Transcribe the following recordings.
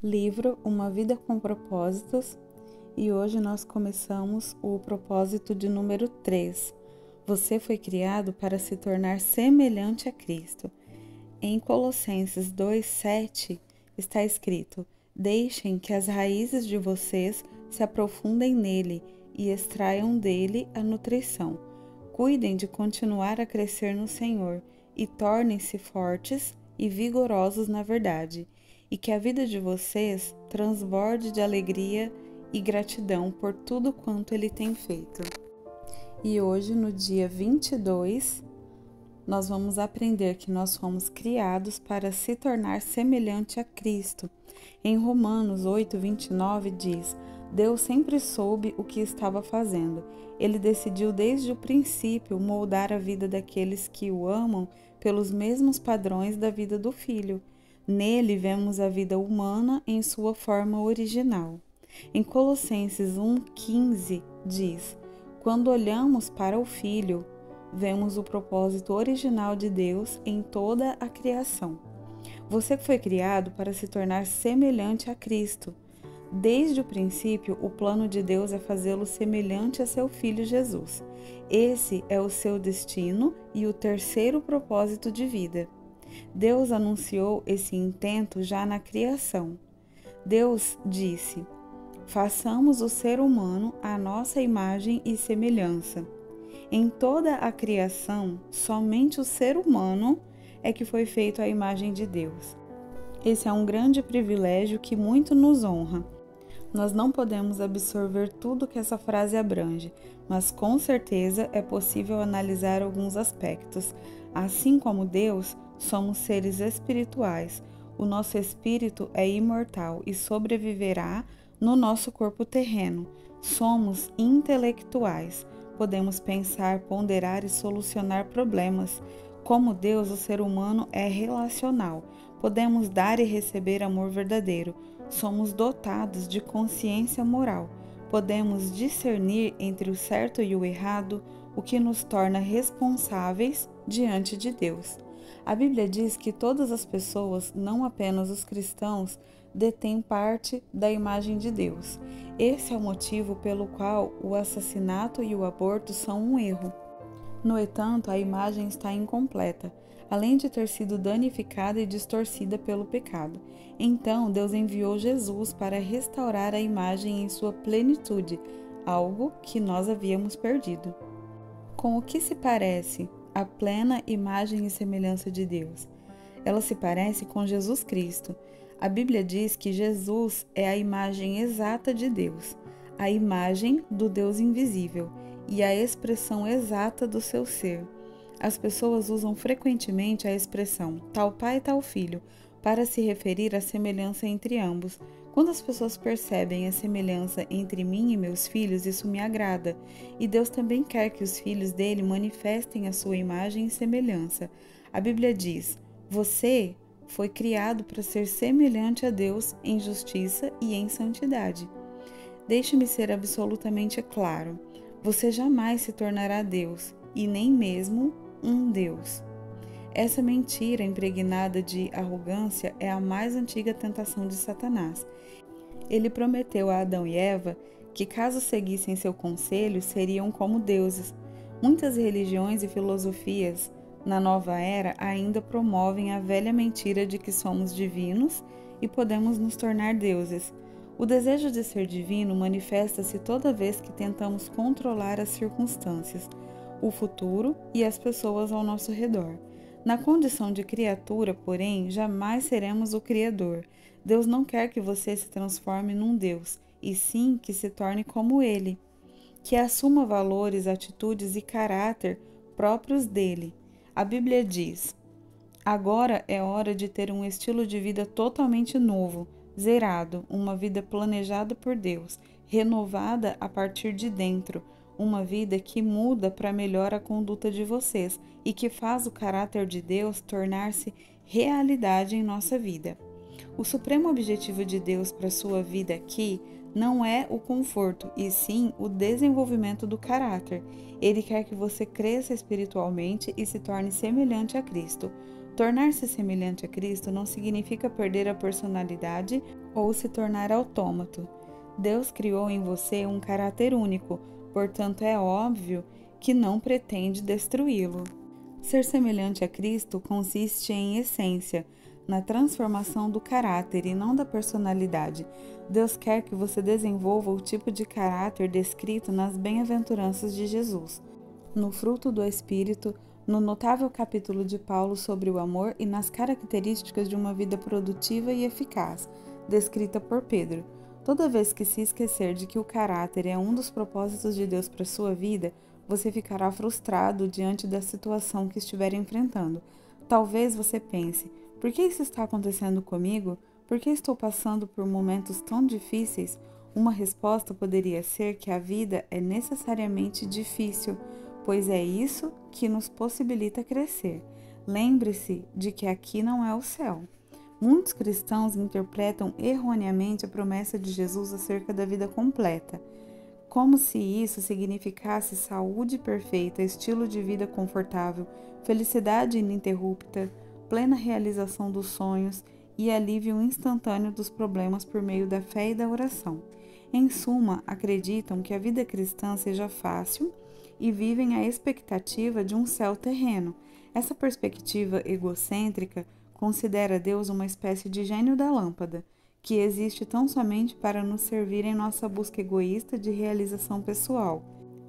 Livro Uma Vida com Propósitos, e hoje nós começamos o propósito de número 3. Você foi criado para se tornar semelhante a Cristo. Em Colossenses 2:7 está escrito: deixem que as raízes de vocês se aprofundem nele e extraiam dele a nutrição. Cuidem de continuar a crescer no Senhor e tornem-se fortes e vigorosos na verdade, e que a vida de vocês transborde de alegria e gratidão por tudo quanto Ele tem feito. E hoje, no dia 22, nós vamos aprender que nós fomos criados para se tornar semelhante a Cristo. Em Romanos 8:29 diz: Deus sempre soube o que estava fazendo. Ele decidiu desde o princípio moldar a vida daqueles que o amam pelos mesmos padrões da vida do Filho. Nele vemos a vida humana em sua forma original. Em Colossenses 1:15 diz: quando olhamos para o Filho, vemos o propósito original de Deus em toda a criação. Você foi criado para se tornar semelhante a Cristo. Desde o princípio, o plano de Deus é fazê-lo semelhante a seu Filho Jesus. Esse é o seu destino e o terceiro propósito de vida. Deus anunciou esse intento já na criação. Deus disse: façamos o ser humano à nossa imagem e semelhança. Em toda a criação, somente o ser humano é que foi feito à imagem de Deus. Esse é um grande privilégio que muito nos honra. Nós não podemos absorver tudo que essa frase abrange, mas com certeza é possível analisar alguns aspectos. Assim como Deus, somos seres espirituais. O nosso espírito é imortal e sobreviverá no nosso corpo terreno. Somos intelectuais. Podemos pensar, ponderar e solucionar problemas. Como Deus, o ser humano é relacional. Podemos dar e receber amor verdadeiro. Somos dotados de consciência moral. Podemos discernir entre o certo e o errado, o que nos torna responsáveis diante de Deus. A Bíblia diz que todas as pessoas, não apenas os cristãos, detêm parte da imagem de Deus. Esse é o motivo pelo qual o assassinato e o aborto são um erro. No entanto, a imagem está incompleta, além de ter sido danificada e distorcida pelo pecado. Então, Deus enviou Jesus para restaurar a imagem em sua plenitude, algo que nós havíamos perdido. Com o que se parece a plena imagem e semelhança de Deus? Ela se parece com Jesus Cristo. A Bíblia diz que Jesus é a imagem exata de Deus, a imagem do Deus invisível e a expressão exata do seu ser. As pessoas usam frequentemente a expressão tal pai, tal filho para se referir à semelhança entre ambos. Quando as pessoas percebem a semelhança entre mim e meus filhos, isso me agrada. E Deus também quer que os filhos dele manifestem a sua imagem e semelhança. A Bíblia diz: você foi criado para ser semelhante a Deus em justiça e em santidade. Deixe-me ser absolutamente claro. Você jamais se tornará Deus, e nem mesmo um Deus. Essa mentira impregnada de arrogância é a mais antiga tentação de Satanás. Ele prometeu a Adão e Eva que, caso seguissem seu conselho, seriam como deuses. Muitas religiões e filosofias na nova era ainda promovem a velha mentira de que somos divinos e podemos nos tornar deuses. O desejo de ser divino manifesta-se toda vez que tentamos controlar as circunstâncias, o futuro e as pessoas ao nosso redor. Na condição de criatura, porém, jamais seremos o Criador. Deus não quer que você se transforme num Deus, e sim que se torne como Ele, que assuma valores, atitudes e caráter próprios dele. A Bíblia diz: agora é hora de ter um estilo de vida totalmente novo, zerado, uma vida planejada por Deus, renovada a partir de dentro, uma vida que muda para melhor a conduta de vocês e que faz o caráter de Deus tornar-se realidade em nossa vida. O supremo objetivo de Deus para sua vida aqui não é o conforto, e sim o desenvolvimento do caráter. Ele quer que você cresça espiritualmente e se torne semelhante a Cristo. Tornar-se semelhante a Cristo não significa perder a personalidade ou se tornar autômato. Deus criou em você um caráter único, portanto é óbvio que não pretende destruí-lo. Ser semelhante a Cristo consiste em essência, na transformação do caráter e não da personalidade. Deus quer que você desenvolva o tipo de caráter descrito nas bem-aventuranças de Jesus, no fruto do Espírito, no notável capítulo de Paulo sobre o amor e nas características de uma vida produtiva e eficaz, descrita por Pedro. Toda vez que se esquecer de que o caráter é um dos propósitos de Deus para a sua vida, você ficará frustrado diante da situação que estiver enfrentando. Talvez você pense: por que isso está acontecendo comigo? Por que estou passando por momentos tão difíceis? Uma resposta poderia ser que a vida é necessariamente difícil, pois é isso que nos possibilita crescer. Lembre-se de que aqui não é o céu. Muitos cristãos interpretam erroneamente a promessa de Jesus acerca da vida completa, como se isso significasse saúde perfeita, estilo de vida confortável, felicidade ininterrupta, plena realização dos sonhos e alívio instantâneo dos problemas por meio da fé e da oração. Em suma, acreditam que a vida cristã seja fácil e vivem a expectativa de um céu terreno. Essa perspectiva egocêntrica considera Deus uma espécie de gênio da lâmpada, que existe tão somente para nos servir em nossa busca egoísta de realização pessoal.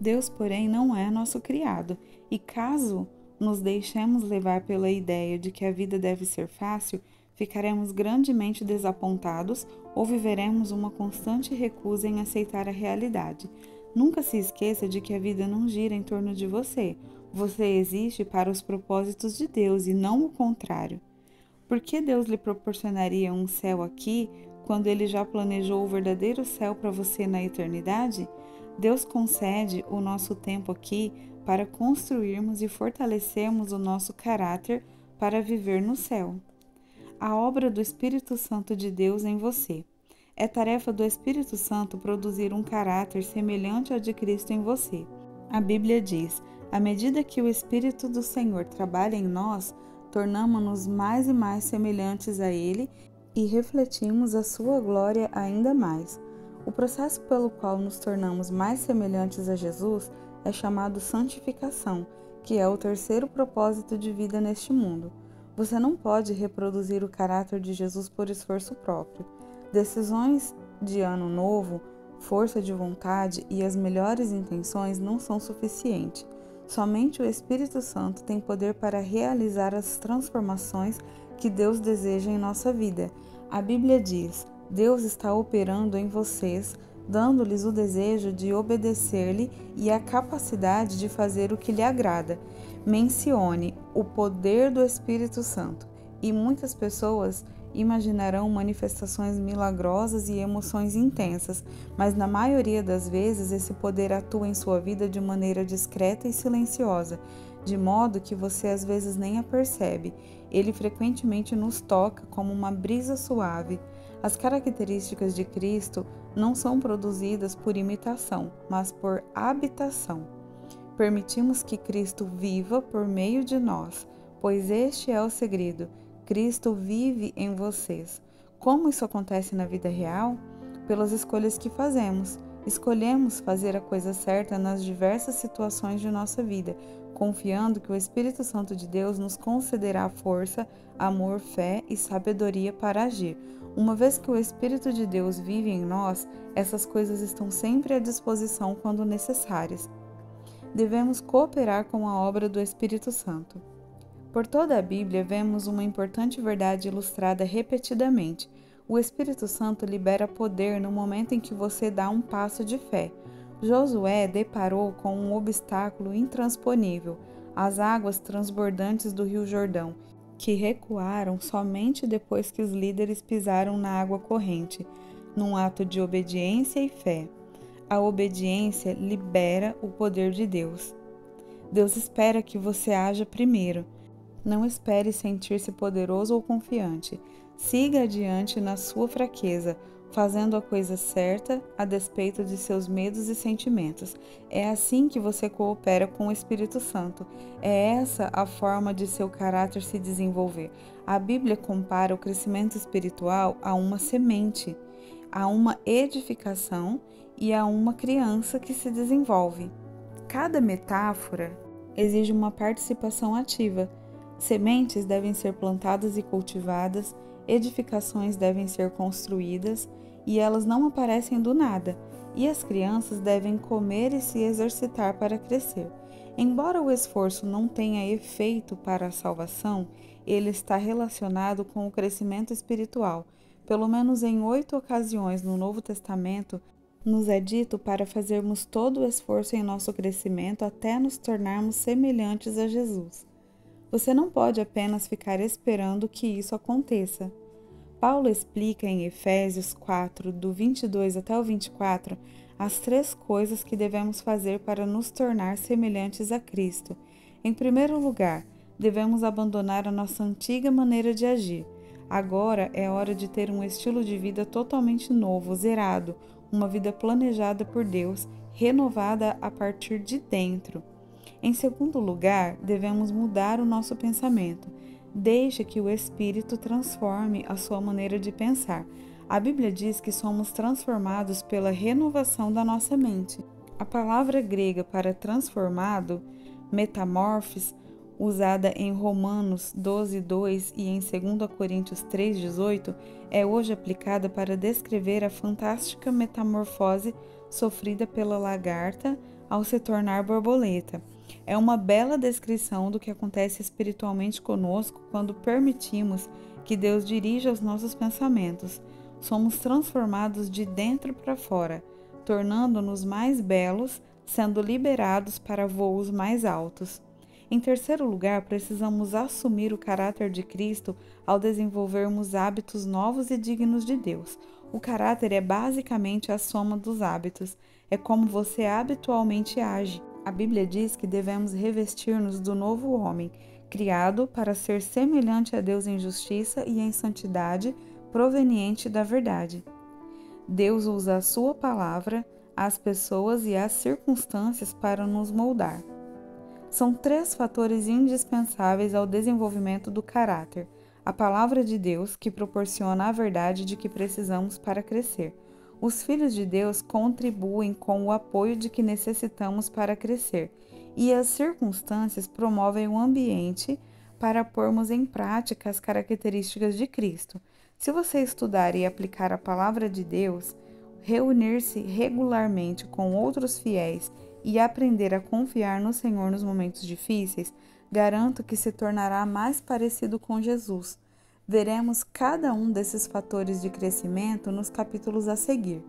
Deus, porém, não é nosso criado, e caso nos deixemos levar pela ideia de que a vida deve ser fácil, ficaremos grandemente desapontados ou viveremos uma constante recusa em aceitar a realidade. Nunca se esqueça de que a vida não gira em torno de você. Você existe para os propósitos de Deus e não o contrário. Por que Deus lhe proporcionaria um céu aqui quando Ele já planejou o verdadeiro céu para você na eternidade? Deus concede o nosso tempo aqui para construirmos e fortalecermos o nosso caráter para viver no céu. A obra do Espírito Santo de Deus em você. É tarefa do Espírito Santo produzir um caráter semelhante ao de Cristo em você. A Bíblia diz: à medida que o Espírito do Senhor trabalha em nós, tornamo-nos mais e mais semelhantes a Ele e refletimos a sua glória ainda mais. O processo pelo qual nos tornamos mais semelhantes a Jesus é chamado santificação, que é o terceiro propósito de vida neste mundo. Você não pode reproduzir o caráter de Jesus por esforço próprio. Decisões de ano novo, força de vontade e as melhores intenções não são suficientes. Somente o Espírito Santo tem poder para realizar as transformações que Deus deseja em nossa vida. A Bíblia diz: Deus está operando em vocês, dando-lhes o desejo de obedecer-lhe e a capacidade de fazer o que lhe agrada. Mencione o poder do Espírito Santo, e muitas pessoas imaginarão manifestações milagrosas e emoções intensas, mas na maioria das vezes esse poder atua em sua vida de maneira discreta e silenciosa, de modo que você às vezes nem a percebe. Ele frequentemente nos toca como uma brisa suave. As características de Cristo não são produzidas por imitação, mas por habitação. Permitimos que Cristo viva por meio de nós, pois este é o segredo. Cristo vive em vocês. Como isso acontece na vida real? Pelas escolhas que fazemos. Escolhemos fazer a coisa certa nas diversas situações de nossa vida, confiando que o Espírito Santo de Deus nos concederá força, amor, fé e sabedoria para agir. Uma vez que o Espírito de Deus vive em nós, essas coisas estão sempre à disposição quando necessárias. Devemos cooperar com a obra do Espírito Santo. Por toda a Bíblia, vemos uma importante verdade ilustrada repetidamente. O Espírito Santo libera poder no momento em que você dá um passo de fé. Josué deparou com um obstáculo intransponível, as águas transbordantes do Rio Jordão, que recuaram somente depois que os líderes pisaram na água corrente, num ato de obediência e fé. A obediência libera o poder de Deus. Deus espera que você haja primeiro. Não espere sentir-se poderoso ou confiante. Siga adiante na sua fraqueza, fazendo a coisa certa a despeito de seus medos e sentimentos. É assim que você coopera com o Espírito Santo. É essa a forma de seu caráter se desenvolver. A Bíblia compara o crescimento espiritual a uma semente, a uma edificação e a uma criança que se desenvolve. Cada metáfora exige uma participação ativa. Sementes devem ser plantadas e cultivadas, edificações devem ser construídas e elas não aparecem do nada, e as crianças devem comer e se exercitar para crescer. Embora o esforço não tenha efeito para a salvação, ele está relacionado com o crescimento espiritual. Pelo menos em 8 ocasiões no Novo Testamento, nos é dito para fazermos todo o esforço em nosso crescimento até nos tornarmos semelhantes a Jesus. Você não pode apenas ficar esperando que isso aconteça. Paulo explica em Efésios 4, do 22 até o 24, as 3 coisas que devemos fazer para nos tornar semelhantes a Cristo. Em primeiro lugar, devemos abandonar a nossa antiga maneira de agir. Agora é hora de ter um estilo de vida totalmente novo, zerado, uma vida planejada por Deus, renovada a partir de dentro. Em segundo lugar, devemos mudar o nosso pensamento. Deixe que o Espírito transforme a sua maneira de pensar. A Bíblia diz que somos transformados pela renovação da nossa mente. A palavra grega para transformado, metamorphos, usada em Romanos 12:2 e em 2 Coríntios 3:18, é hoje aplicada para descrever a fantástica metamorfose sofrida pela lagarta ao se tornar borboleta. É uma bela descrição do que acontece espiritualmente conosco quando permitimos que Deus dirija os nossos pensamentos. Somos transformados de dentro para fora, tornando-nos mais belos, sendo liberados para voos mais altos. Em terceiro lugar, precisamos assumir o caráter de Cristo ao desenvolvermos hábitos novos e dignos de Deus. O caráter é basicamente a soma dos hábitos, é como você habitualmente age. A Bíblia diz que devemos revestir-nos do novo homem, criado para ser semelhante a Deus em justiça e em santidade proveniente da verdade. Deus usa a sua palavra, as pessoas e as circunstâncias para nos moldar. São 3 fatores indispensáveis ao desenvolvimento do caráter: a palavra de Deus, que proporciona a verdade de que precisamos para crescer. Os filhos de Deus contribuem com o apoio de que necessitamos para crescer, e as circunstâncias promovem o ambiente para pormos em prática as características de Cristo. Se você estudar e aplicar a palavra de Deus, reunir-se regularmente com outros fiéis e aprender a confiar no Senhor nos momentos difíceis, garanto que se tornará mais parecido com Jesus. Veremos cada um desses fatores de crescimento nos capítulos a seguir.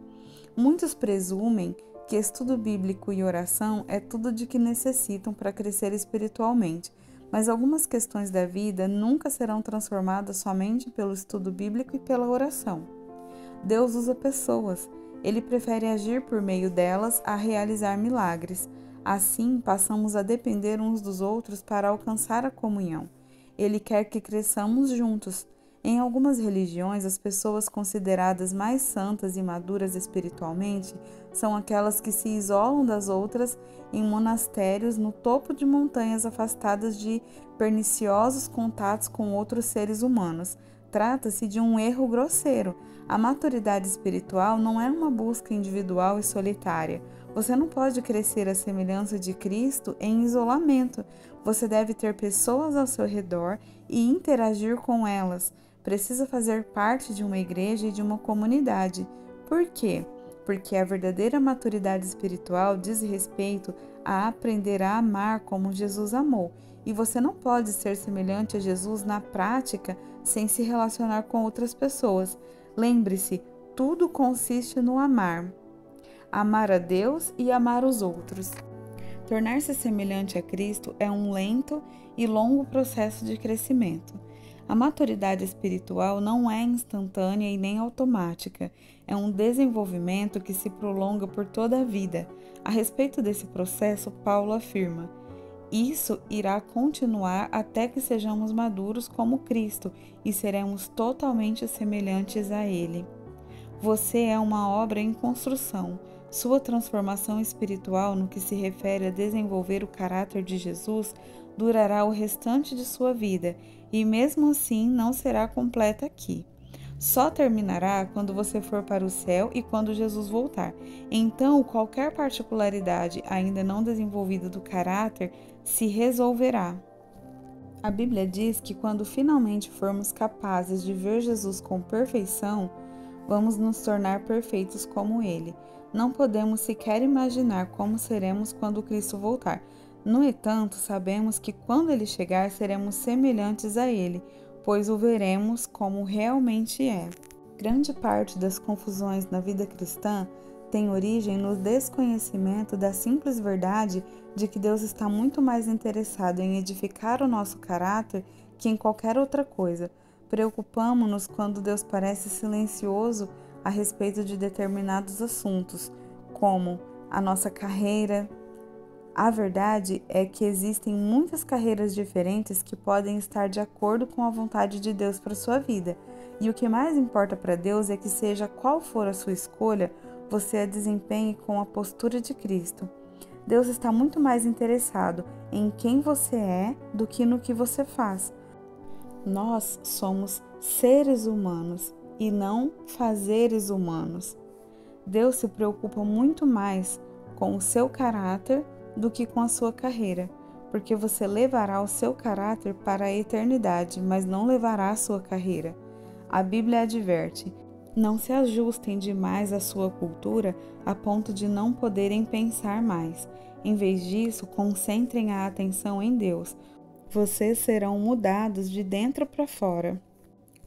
Muitos presumem que estudo bíblico e oração é tudo de que necessitam para crescer espiritualmente, mas algumas questões da vida nunca serão transformadas somente pelo estudo bíblico e pela oração. Deus usa pessoas. Ele prefere agir por meio delas a realizar milagres. Assim, passamos a depender uns dos outros para alcançar a comunhão. Ele quer que cresçamos juntos. Em algumas religiões, as pessoas consideradas mais santas e maduras espiritualmente são aquelas que se isolam das outras em monastérios no topo de montanhas afastadas de perniciosos contatos com outros seres humanos. Trata-se de um erro grosseiro. A maturidade espiritual não é uma busca individual e solitária. Você não pode crescer à semelhança de Cristo em isolamento. Você deve ter pessoas ao seu redor e interagir com elas. Precisa fazer parte de uma igreja e de uma comunidade. Por quê? Porque a verdadeira maturidade espiritual diz respeito a aprender a amar como Jesus amou. E você não pode ser semelhante a Jesus na prática sem se relacionar com outras pessoas. Lembre-se, tudo consiste no amar. Amar a Deus e amar os outros. Tornar-se semelhante a Cristo é um lento e longo processo de crescimento. A maturidade espiritual não é instantânea e nem automática. É um desenvolvimento que se prolonga por toda a vida. A respeito desse processo, Paulo afirma: Isso irá continuar até que sejamos maduros como Cristo e seremos totalmente semelhantes a Ele. Você é uma obra em construção. Sua transformação espiritual, no que se refere a desenvolver o caráter de Jesus, durará o restante de sua vida e, mesmo assim, não será completa aqui. Só terminará quando você for para o céu e quando Jesus voltar. Então, qualquer particularidade ainda não desenvolvida do caráter se resolverá. A Bíblia diz que quando finalmente formos capazes de ver Jesus com perfeição, vamos nos tornar perfeitos como Ele. Não podemos sequer imaginar como seremos quando Cristo voltar. No entanto, sabemos que quando Ele chegar, seremos semelhantes a Ele, pois o veremos como realmente é. Grande parte das confusões na vida cristã tem origem no desconhecimento da simples verdade de que Deus está muito mais interessado em edificar o nosso caráter que em qualquer outra coisa. Preocupamo-nos quando Deus parece silencioso a respeito de determinados assuntos, como a nossa carreira. A verdade é que existem muitas carreiras diferentes que podem estar de acordo com a vontade de Deus para sua vida. E o que mais importa para Deus é que, seja qual for a sua escolha, você a desempenhe com a postura de Cristo. Deus está muito mais interessado em quem você é do que no que você faz. Nós somos seres humanos e não fazeres humanos. Deus se preocupa muito mais com o seu caráter do que com a sua carreira, porque você levará o seu caráter para a eternidade, mas não levará a sua carreira. A Bíblia adverte: não se ajustem demais à sua cultura a ponto de não poderem pensar mais. Em vez disso, concentrem a atenção em Deus. Vocês serão mudados de dentro para fora.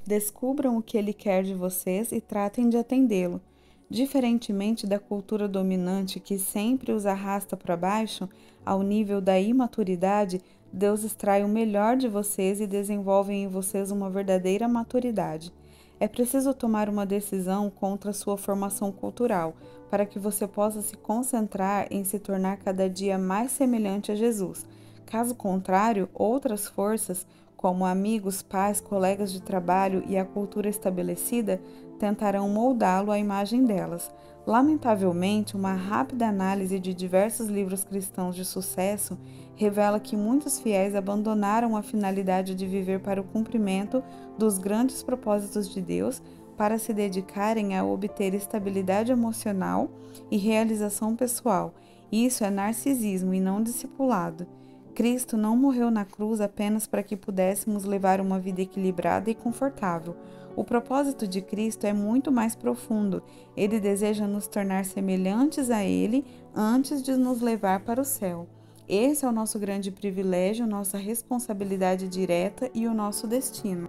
Descubram o que Ele quer de vocês e tratem de atendê-lo. Diferentemente da cultura dominante que sempre os arrasta para baixo, ao nível da imaturidade, Deus extrai o melhor de vocês e desenvolve em vocês uma verdadeira maturidade. É preciso tomar uma decisão contra a sua formação cultural, para que você possa se concentrar em se tornar cada dia mais semelhante a Jesus. Caso contrário, outras forças, como amigos, pais, colegas de trabalho e a cultura estabelecida, tentarão moldá-lo à imagem delas. Lamentavelmente, uma rápida análise de diversos livros cristãos de sucesso revela que muitos fiéis abandonaram a finalidade de viver para o cumprimento dos grandes propósitos de Deus para se dedicarem a obter estabilidade emocional e realização pessoal. Isso é narcisismo e não discipulado. Cristo não morreu na cruz apenas para que pudéssemos levar uma vida equilibrada e confortável. O propósito de Cristo é muito mais profundo. Ele deseja nos tornar semelhantes a Ele antes de nos levar para o céu. Esse é o nosso grande privilégio, nossa responsabilidade direta e o nosso destino.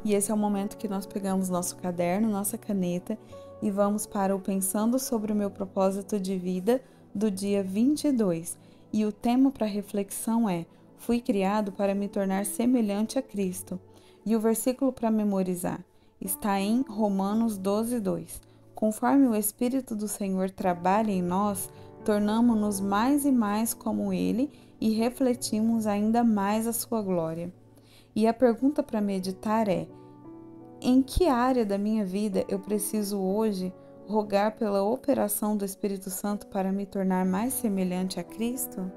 E esse é o momento que nós pegamos nosso caderno, nossa caneta e vamos para o Pensando sobre o Meu Propósito de Vida do dia 22. E o tema para reflexão é: fui criado para me tornar semelhante a Cristo. E o versículo para memorizar está em Romanos 12:2. Conforme o Espírito do Senhor trabalha em nós, tornamo-nos mais e mais como Ele e refletimos ainda mais a sua glória. E a pergunta para meditar é: em que área da minha vida eu preciso hoje rogar pela operação do Espírito Santo para me tornar mais semelhante a Cristo?